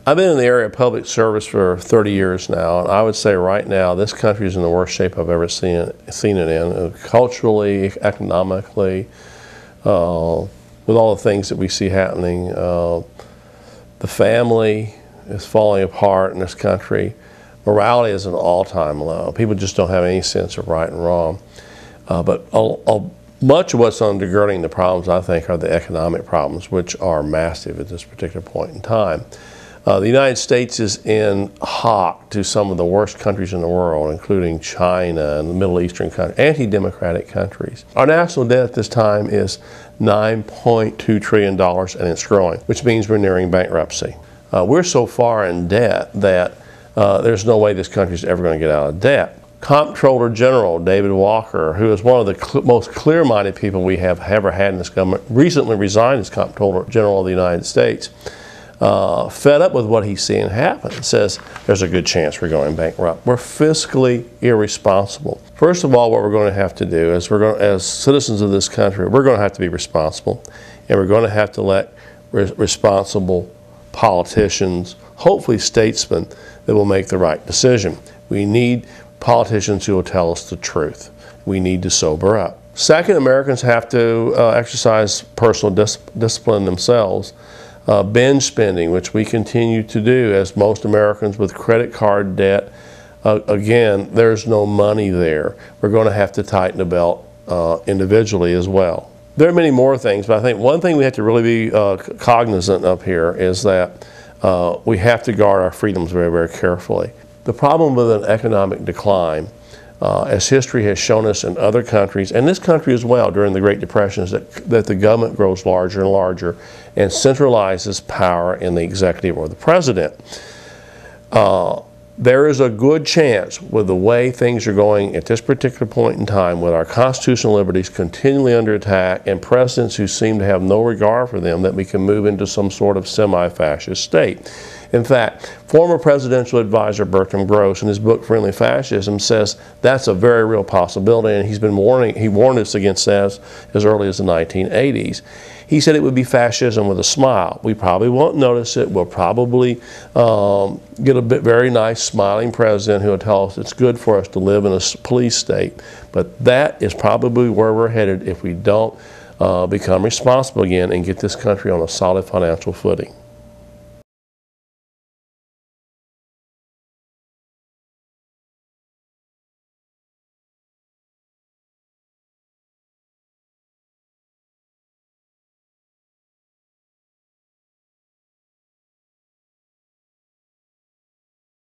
I've been in the area of public service for 30 years now, and I would say right now this country is in the worst shape I've ever seen it in, culturally, economically, with all the things that we see happening. The family is falling apart in this country. Morality is at an all-time low. People just don't have any sense of right and wrong. But much of what's undergirding the problems, I think, are the economic problems, which are massive at this particular point in time. The United States is in hock to some of the worst countries in the world, including China and the Middle Eastern countries, anti-democratic countries. Our national debt at this time is $9.2 trillion, and it's growing, which means we're nearing bankruptcy. We're so far in debt that there's no way this country is ever going to get out of debt. Comptroller General David Walker, who is one of the most clear-minded people we have ever had in this government, recently resigned as Comptroller General of the United States. Fed up with what he's seeing happen, says there's a good chance we're going bankrupt. We're fiscally irresponsible. First of all, what we're going to have to do is as citizens of this country, we're going to have to be responsible, and we're going to have to let responsible politicians, hopefully statesmen, that will make the right decision. We need politicians who will tell us the truth. We need to sober up. Second, Americans have to exercise personal discipline themselves. Binge spending, which we continue to do as most Americans with credit card debt. Again, there's no money there. We're going to have to tighten the belt individually as well. There are many more things, but I think one thing we have to really be cognizant of here is that we have to guard our freedoms very, very carefully. The problem with an economic decline, as history has shown us in other countries, and this country as well during the Great Depression, is that the government grows larger and larger and centralizes power in the executive or the president. There is a good chance with the way things are going at this particular point in time, with our constitutional liberties continually under attack and presidents who seem to have no regard for them, that we can move into some sort of semi-fascist state. In fact, former presidential advisor Bertram Gross, in his book Friendly Fascism, says that's a very real possibility, and he warned us against that as early as the 1980s. He said it would be fascism with a smile. We probably won't notice it. We'll probably get a very nice smiling president who will tell us it's good for us to live in a police state. But that is probably where we're headed if we don't become responsible again and get this country on a solid financial footing.